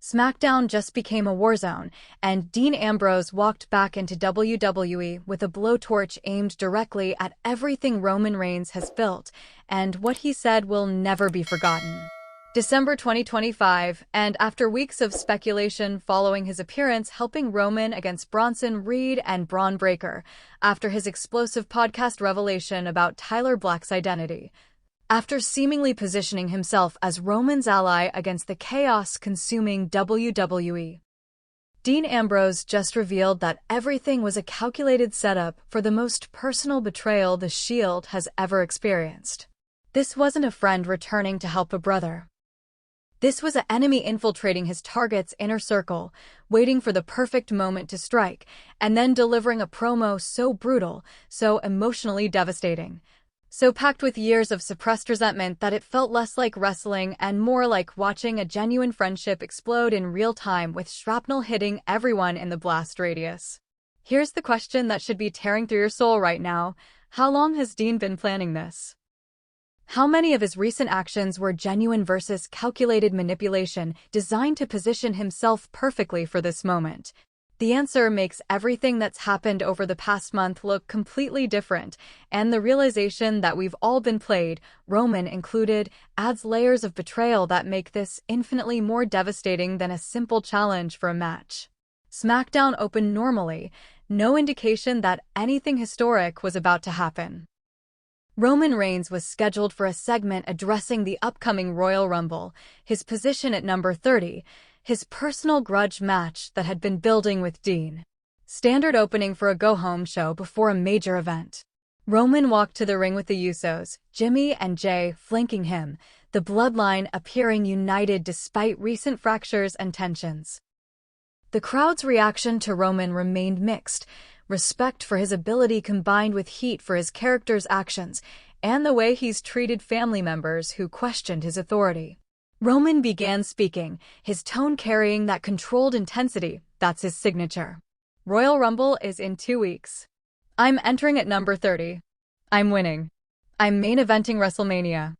Smackdown just became a war zone, and Dean Ambrose walked back into WWE with a blowtorch aimed directly at everything Roman Reigns has built, and what he said will never be forgotten. December 2025, and after weeks of speculation following his appearance helping Roman against Bronson, Reed, and Bron Breakker, after his explosive podcast revelation about Tyler Black's identity, after seemingly positioning himself as Roman's ally against the chaos-consuming WWE, Dean Ambrose just revealed that everything was a calculated setup for the most personal betrayal the Shield has ever experienced. This wasn't a friend returning to help a brother. This was an enemy infiltrating his target's inner circle, waiting for the perfect moment to strike, and then delivering a promo so brutal, so emotionally devastating, so packed with years of suppressed resentment that it felt less like wrestling and more like watching a genuine friendship explode in real time with shrapnel hitting everyone in the blast radius. Here's the question that should be tearing through your soul right now. How long has Dean been planning this? How many of his recent actions were genuine versus calculated manipulation designed to position himself perfectly for this moment? The answer makes everything that's happened over the past month look completely different, and the realization that we've all been played, Roman included, adds layers of betrayal that make this infinitely more devastating than a simple challenge for a match. SmackDown opened normally, no indication that anything historic was about to happen. Roman Reigns was scheduled for a segment addressing the upcoming Royal Rumble, his position at number 30, his personal grudge match that had been building with Dean. Standard opening for a go-home show before a major event. Roman walked to the ring with the Usos, Jimmy and Jay flanking him, the bloodline appearing united despite recent fractures and tensions. The crowd's reaction to Roman remained mixed, respect for his ability combined with heat for his character's actions and the way he's treated family members who questioned his authority. Roman began speaking, his tone carrying that controlled intensity that's his signature. Royal Rumble is in 2 weeks. I'm entering at number 30. I'm winning. I'm main eventing WrestleMania.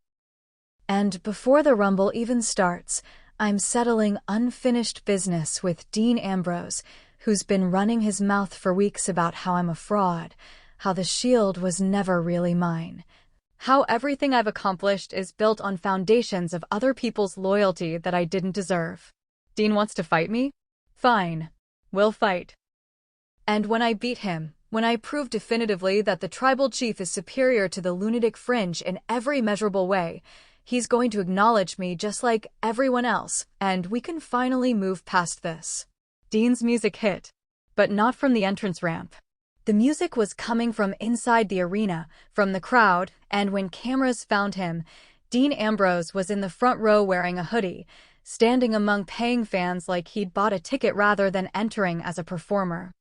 And before the Rumble even starts, I'm settling unfinished business with Dean Ambrose, who's been running his mouth for weeks about how I'm a fraud, how the Shield was never really mine, how everything I've accomplished is built on foundations of other people's loyalty that I didn't deserve. Dean wants to fight me? Fine. We'll fight. And when I beat him, when I prove definitively that the tribal chief is superior to the lunatic fringe in every measurable way, he's going to acknowledge me just like everyone else, and we can finally move past this. Dean's music hit, but not from the entrance ramp. The music was coming from inside the arena, from the crowd, and when cameras found him, Dean Ambrose was in the front row wearing a hoodie, standing among paying fans like he'd bought a ticket rather than entering as a performer.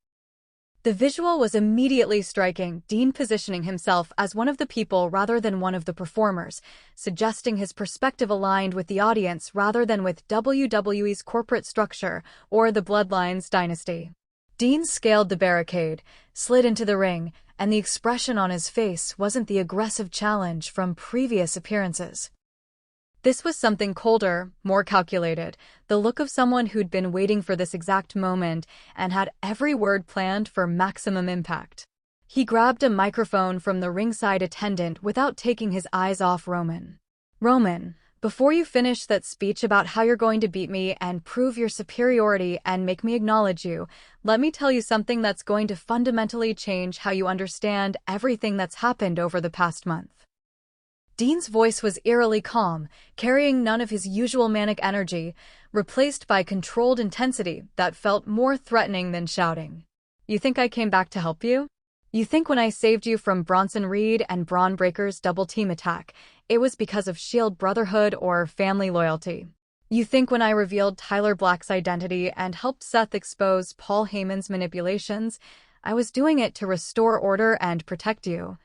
The visual was immediately striking, Dean positioning himself as one of the people rather than one of the performers, suggesting his perspective aligned with the audience rather than with WWE's corporate structure or the Bloodline's dynasty. Dean scaled the barricade, slid into the ring, and the expression on his face wasn't the aggressive challenge from previous appearances. This was something colder, more calculated, the look of someone who'd been waiting for this exact moment and had every word planned for maximum impact. He grabbed a microphone from the ringside attendant without taking his eyes off Roman. Roman, before you finish that speech about how you're going to beat me and prove your superiority and make me acknowledge you, let me tell you something that's going to fundamentally change how you understand everything that's happened over the past month. Dean's voice was eerily calm, carrying none of his usual manic energy, replaced by controlled intensity that felt more threatening than shouting. You think I came back to help you? You think when I saved you from Bronson Reed and Bron Breakker's double-team attack, it was because of Shield brotherhood or family loyalty? You think when I revealed Tyler Black's identity and helped Seth expose Paul Heyman's manipulations, I was doing it to restore order and protect you?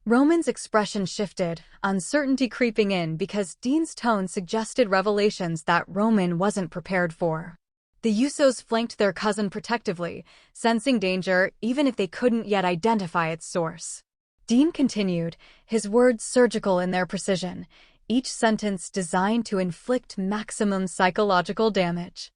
Roman's expression shifted, uncertainty creeping in because Dean's tone suggested revelations that Roman wasn't prepared for. The Usos flanked their cousin protectively, sensing danger even if they couldn't yet identify its source. Dean continued, his words surgical in their precision. each sentence designed to inflict maximum psychological damage.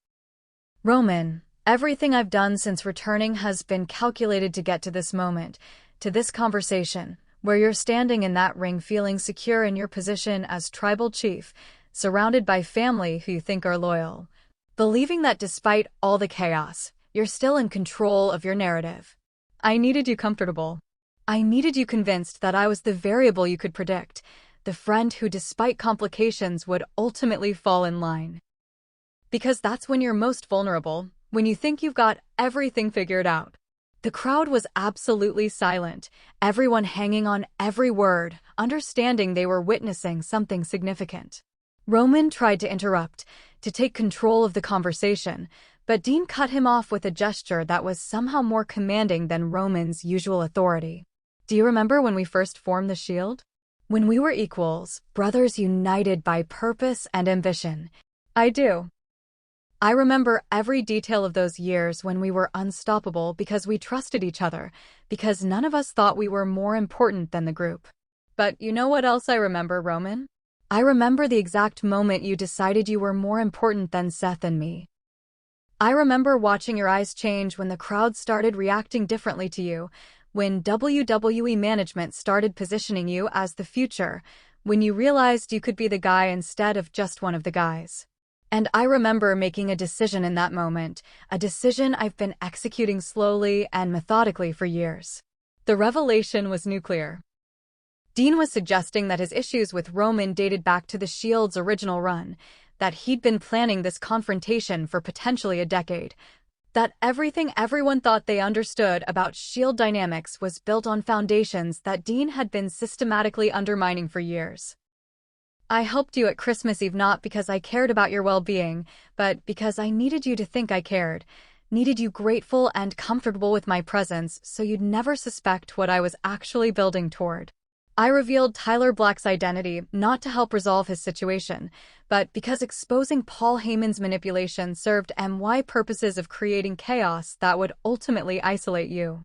Roman, everything I've done since returning has been calculated to get to this moment, to this conversation, where you're standing in that ring feeling secure in your position as tribal chief, surrounded by family who you think are loyal, believing that despite all the chaos, you're still in control of your narrative. I needed you comfortable. I needed you convinced that I was the variable you could predict, the friend who, despite complications, would ultimately fall in line. Because that's when you're most vulnerable, when you think you've got everything figured out. The crowd was absolutely silent, everyone hanging on every word, understanding they were witnessing something significant. Roman tried to interrupt, to take control of the conversation, but Dean cut him off with a gesture that was somehow more commanding than Roman's usual authority. Do you remember when we first formed the Shield? When we were equals, brothers united by purpose and ambition. I do. I remember every detail of those years when we were unstoppable because we trusted each other, because none of us thought we were more important than the group. But you know what else I remember, Roman? I remember the exact moment you decided you were more important than Seth and me. I remember watching your eyes change when the crowd started reacting differently to you, when WWE management started positioning you as the future, when you realized you could be the guy instead of just one of the guys. And I remember making a decision in that moment, a decision I've been executing slowly and methodically for years. The revelation was nuclear. Dean was suggesting that his issues with Roman dated back to the Shield's original run, that he'd been planning this confrontation for potentially a decade, that everything everyone thought they understood about Shield dynamics was built on foundations that Dean had been systematically undermining for years. I helped you at Christmas Eve not because I cared about your well-being, but because I needed you to think I cared, needed you grateful and comfortable with my presence so you'd never suspect what I was actually building toward. I revealed Tyler Black's identity not to help resolve his situation, but because exposing Paul Heyman's manipulation served my purposes of creating chaos that would ultimately isolate you.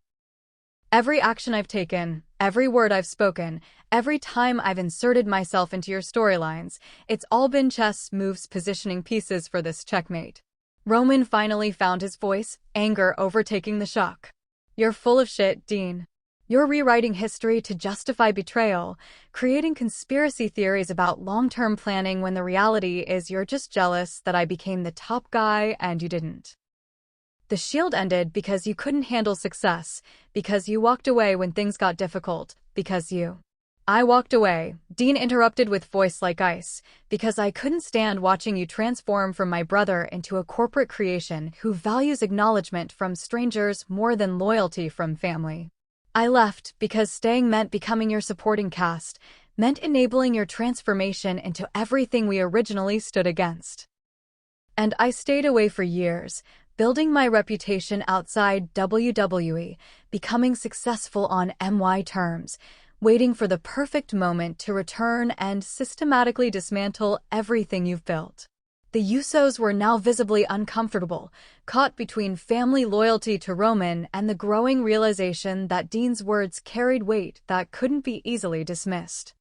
Every action I've taken, every word I've spoken, every time I've inserted myself into your storylines, it's all been chess moves positioning pieces for this checkmate. Roman finally found his voice, anger overtaking the shock. You're full of shit, Dean. You're rewriting history to justify betrayal, creating conspiracy theories about long-term planning when the reality is you're just jealous that I became the top guy and you didn't. The Shield ended because you couldn't handle success, because you walked away when things got difficult, because you... I walked away, Dean interrupted with voice like ice, because I couldn't stand watching you transform from my brother into a corporate creation who values acknowledgement from strangers more than loyalty from family. I left because staying meant becoming your supporting cast, meant enabling your transformation into everything we originally stood against. And I stayed away for years, building my reputation outside WWE, becoming successful on MY terms, waiting for the perfect moment to return and systematically dismantle everything you've built. The Usos were now visibly uncomfortable, caught between family loyalty to Roman and the growing realization that Dean's words carried weight that couldn't be easily dismissed.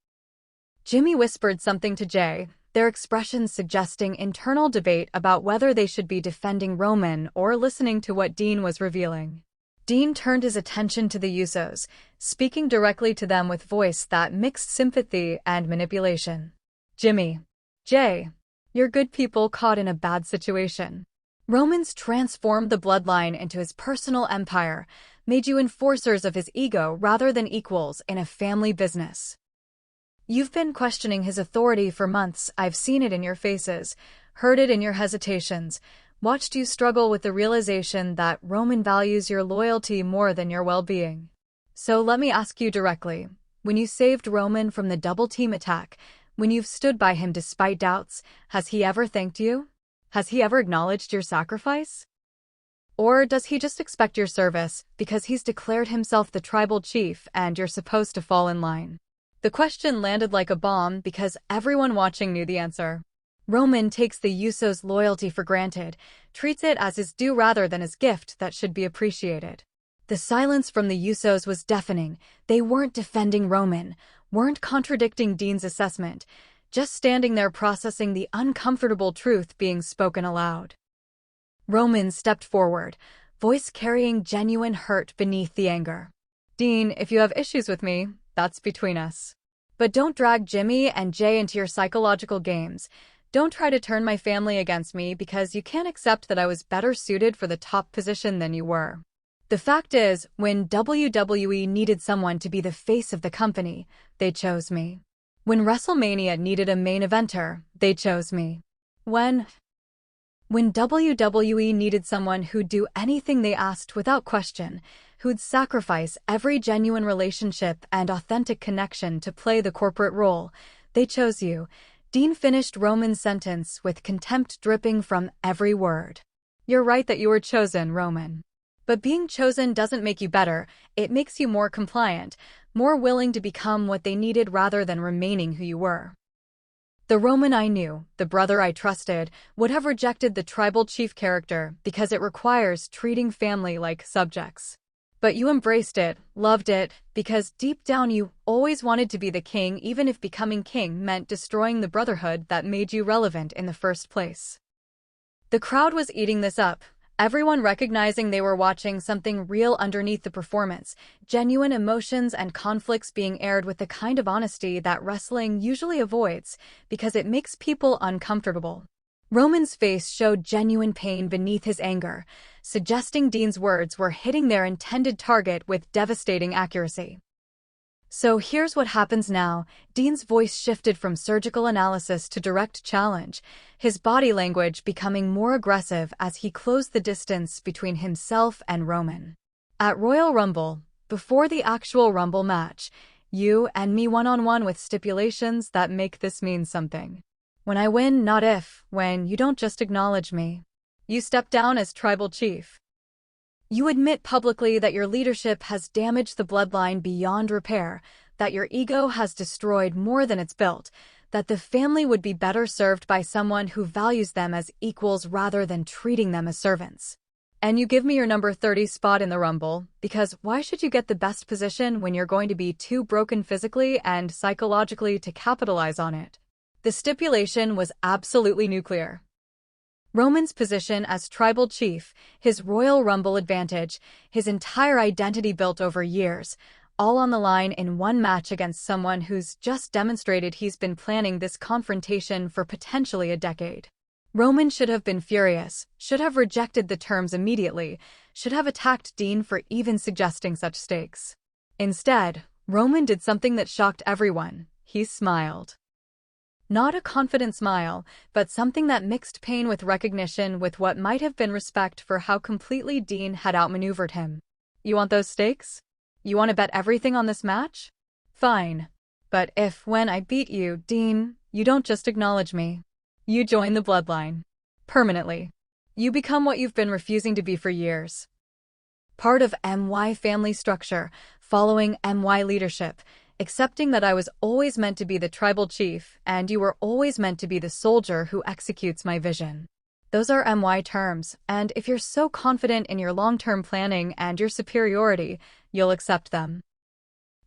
Jimmy whispered something to Jay, their expressions suggesting internal debate about whether they should be defending Roman or listening to what Dean was revealing. Dean turned his attention to the Usos, speaking directly to them with voice that mixed sympathy and manipulation. Jimmy. Jay. You're good people caught in a bad situation. Roman's transformed the bloodline into his personal empire, made you enforcers of his ego rather than equals in a family business. You've been questioning his authority for months. I've seen it in your faces, heard it in your hesitations, watched you struggle with the realization that Roman values your loyalty more than your well-being. So let me ask you directly, when you saved Roman from the double-team attack, when you've stood by him despite doubts, has he ever thanked you? Has he ever acknowledged your sacrifice? Or does he just expect your service because he's declared himself the tribal chief and you're supposed to fall in line? The question landed like a bomb because everyone watching knew the answer. Roman takes the Usos' loyalty for granted, treats it as his due rather than his gift that should be appreciated. The silence from the Usos was deafening. They weren't defending Roman, weren't contradicting Dean's assessment, just standing there processing the uncomfortable truth being spoken aloud. Roman stepped forward, voice carrying genuine hurt beneath the anger. "Dean, if you have issues with me, that's between us. But don't drag Jimmy and Jay into your psychological games. Don't try to turn my family against me because you can't accept that I was better suited for the top position than you were. The fact is, when WWE needed someone to be the face of the company, they chose me. When WrestleMania needed a main eventer, they chose me. When WWE needed someone who'd do anything they asked without question, who'd sacrifice every genuine relationship and authentic connection to play the corporate role, they chose you." Dean finished Roman's sentence with contempt dripping from every word. "You're right that you were chosen, Roman. But being chosen doesn't make you better, it makes you more compliant, more willing to become what they needed rather than remaining who you were." The Roman I knew, the brother I trusted, would have rejected the tribal chief character because it requires treating family like subjects. But you embraced it, loved it, because deep down you always wanted to be the king even if becoming king meant destroying the brotherhood that made you relevant in the first place. The crowd was eating this up, everyone recognizing they were watching something real underneath the performance, genuine emotions and conflicts being aired with the kind of honesty that wrestling usually avoids because it makes people uncomfortable. Roman's face showed genuine pain beneath his anger, suggesting Dean's words were hitting their intended target with devastating accuracy. "So here's what happens now." Dean's voice shifted from surgical analysis to direct challenge, his body language becoming more aggressive as he closed the distance between himself and Roman. "At Royal Rumble, before the actual Rumble match, you and me one-on-one with stipulations that make this mean something. When I win, not if, when you don't just acknowledge me. You step down as tribal chief. You admit publicly that your leadership has damaged the bloodline beyond repair, that your ego has destroyed more than it's built, that the family would be better served by someone who values them as equals rather than treating them as servants. And you give me your number 30 spot in the Rumble, because why should you get the best position when you're going to be too broken physically and psychologically to capitalize on it?" The stipulation was absolutely nuclear. Roman's position as tribal chief, his Royal Rumble advantage, his entire identity built over years, all on the line in one match against someone who's just demonstrated he's been planning this confrontation for potentially a decade. Roman should have been furious, should have rejected the terms immediately, should have attacked Dean for even suggesting such stakes. Instead, Roman did something that shocked everyone. He smiled. Not a confident smile, but something that mixed pain with recognition with what might have been respect for how completely Dean had outmaneuvered him. "You want those stakes? You want to bet everything on this match? Fine. But if, when I beat you, Dean, you don't just acknowledge me. You join the bloodline. Permanently. You become what you've been refusing to be for years. Part of MY family structure, following MY leadership, accepting that I was always meant to be the tribal chief and you were always meant to be the soldier who executes my vision. Those are MY terms, and if you're so confident in your long-term planning and your superiority, you'll accept them."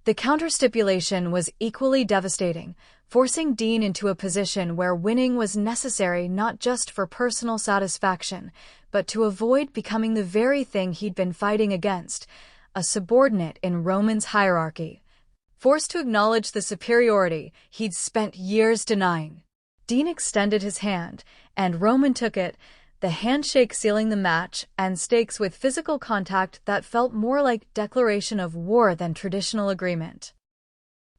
The counter-stipulation was equally devastating, forcing Dean into a position where winning was necessary not just for personal satisfaction, but to avoid becoming the very thing he'd been fighting against, a subordinate in Roman's hierarchy. Forced to acknowledge the superiority he'd spent years denying. Dean extended his hand, and Roman took it, the handshake sealing the match and stakes with physical contact that felt more like declaration of war than traditional agreement.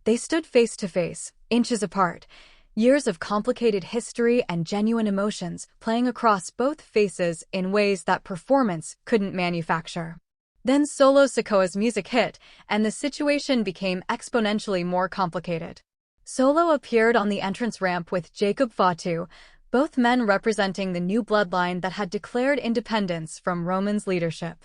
They stood face to face, inches apart, years of complicated history and genuine emotions playing across both faces in ways that performance couldn't manufacture. Then solo Sakoa's music hit, and the situation became exponentially more complicated. Solo appeared on the entrance ramp with Jacob Fatu, both men representing the new bloodline that had declared independence from Roman's leadership.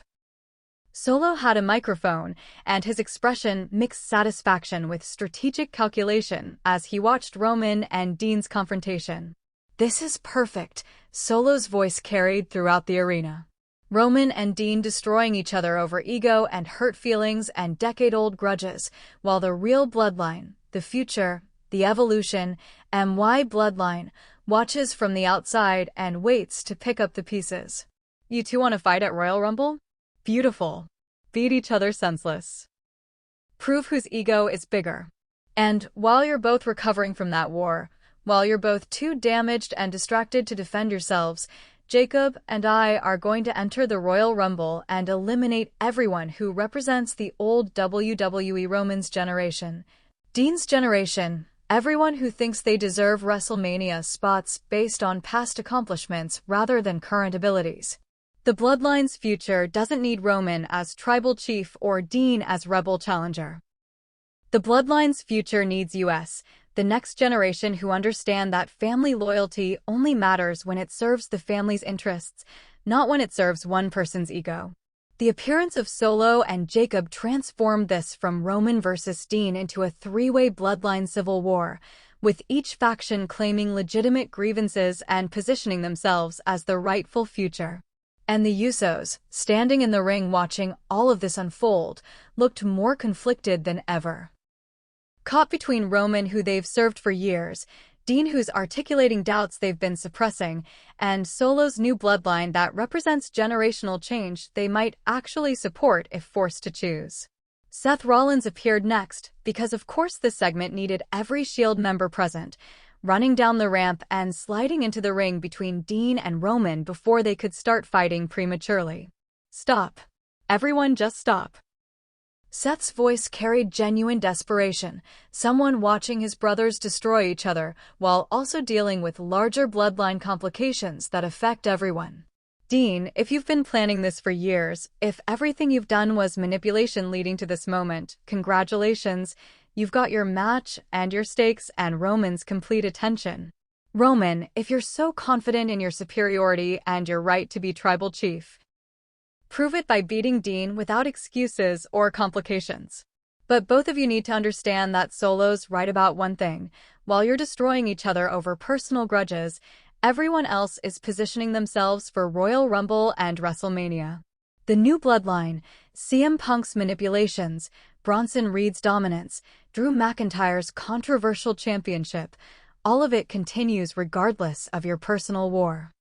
Solo had a microphone, and his expression mixed satisfaction with strategic calculation as he watched Roman and Dean's confrontation. "This is perfect," Solo's voice carried throughout the arena. Roman and Dean destroying each other over ego and hurt feelings and decade-old grudges, while the real bloodline, the future, the evolution, and why Bloodline watches from the outside and waits to pick up the pieces. You two want to fight at Royal Rumble? Beautiful. Beat each other senseless. Prove whose ego is bigger. And while you're both recovering from that war, while you're both too damaged and distracted to defend yourselves, Jacob and I are going to enter the Royal Rumble and eliminate everyone who represents the old WWE Roman's generation. Dean's generation, everyone who thinks they deserve WrestleMania spots based on past accomplishments rather than current abilities. The Bloodline's future doesn't need Roman as tribal chief or Dean as rebel challenger. The Bloodline's future needs us, the next generation who understand that family loyalty only matters when it serves the family's interests, not when it serves one person's ego. The appearance of Solo and Jacob transformed this from Roman versus Dean into a three-way bloodline civil war, with each faction claiming legitimate grievances and positioning themselves as the rightful future. And the Usos, standing in the ring watching all of this unfold, looked more conflicted than ever. Caught between Roman, who they've served for years, Dean, who's articulating doubts they've been suppressing, and Solo's new bloodline that represents generational change they might actually support if forced to choose. Seth Rollins appeared next, because of course this segment needed every Shield member present, running down the ramp and sliding into the ring between Dean and Roman before they could start fighting prematurely. Stop. Everyone just stop. Seth's voice carried genuine desperation, someone watching his brothers destroy each other while also dealing with larger bloodline complications that affect everyone. Dean, if you've been planning this for years, if everything you've done was manipulation leading to this moment, congratulations, you've got your match and your stakes and Roman's complete attention. Roman, if you're so confident in your superiority and your right to be tribal chief, prove it by beating Dean without excuses or complications. But both of you need to understand that Solo's right about one thing. While you're destroying each other over personal grudges, everyone else is positioning themselves for Royal Rumble and WrestleMania. The new bloodline, CM Punk's manipulations, Bronson Reed's dominance, Drew McIntyre's controversial championship, all of it continues regardless of your personal war.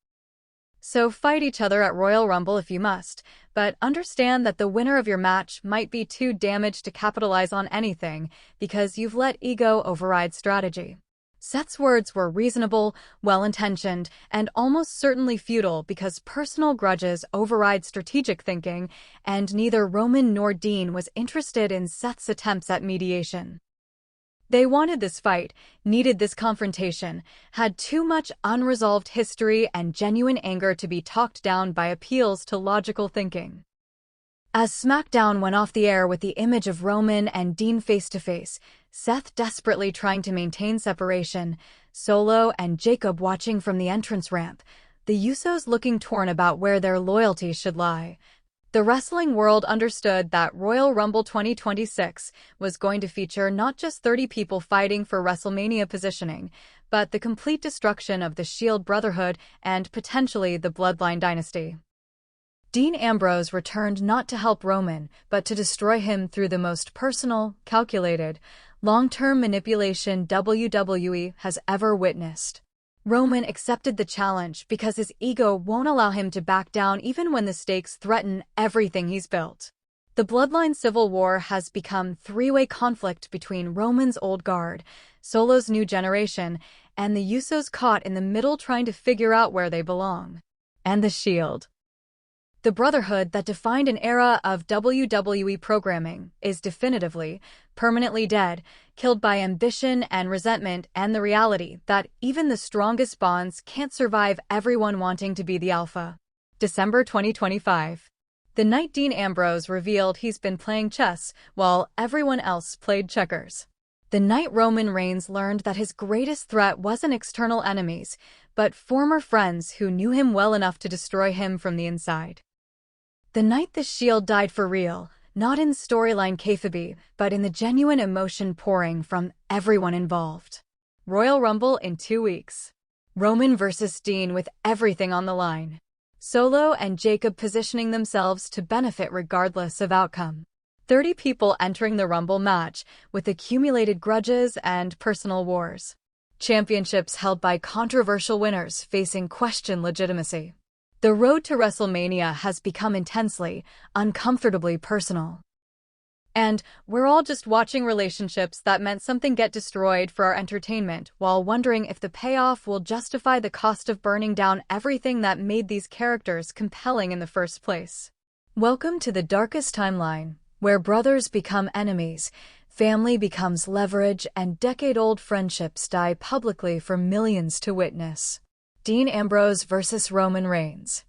So fight each other at Royal Rumble if you must, but understand that the winner of your match might be too damaged to capitalize on anything because you've let ego override strategy. Seth's words were reasonable, well-intentioned, and almost certainly futile because personal grudges override strategic thinking, and neither Roman nor Dean was interested in Seth's attempts at mediation. They wanted this fight, needed this confrontation, had too much unresolved history and genuine anger to be talked down by appeals to logical thinking. As Smackdown went off the air with the image of Roman and Dean face-to-face, Seth desperately trying to maintain separation, Solo and Jacob watching from the entrance ramp, the Usos looking torn about where their loyalty should lie. The wrestling world understood that Royal Rumble 2026 was going to feature not just 30 people fighting for WrestleMania positioning, but the complete destruction of the Shield Brotherhood and potentially the Bloodline dynasty. Dean Ambrose returned not to help Roman, but to destroy him through the most personal, calculated, long-term manipulation WWE has ever witnessed. Roman accepted the challenge because his ego won't allow him to back down even when the stakes threaten everything he's built. The Bloodline Civil War has become three-way conflict between Roman's old guard, Solo's new generation, and the Usos caught in the middle trying to figure out where they belong. And the Shield. The Brotherhood that defined an era of WWE programming is definitively, permanently dead, killed by ambition and resentment and the reality that even the strongest bonds can't survive everyone wanting to be the alpha. December 2025. The night Dean Ambrose revealed he's been playing chess while everyone else played checkers. The night Roman Reigns learned that his greatest threat wasn't external enemies, but former friends who knew him well enough to destroy him from the inside. The night the Shield died for real, not in storyline kayfabe, but in the genuine emotion pouring from everyone involved. Royal Rumble in 2 weeks. Roman versus Dean with everything on the line. Solo and Jacob positioning themselves to benefit regardless of outcome. 30 people entering the Rumble match with accumulated grudges and personal wars. Championships held by controversial winners facing questioned legitimacy. The road to WrestleMania has become intensely, uncomfortably personal. And we're all just watching relationships that meant something get destroyed for our entertainment while wondering if the payoff will justify the cost of burning down everything that made these characters compelling in the first place. Welcome to the darkest timeline, where brothers become enemies, family becomes leverage, and decade-old friendships die publicly for millions to witness. Dean Ambrose versus Roman Reigns.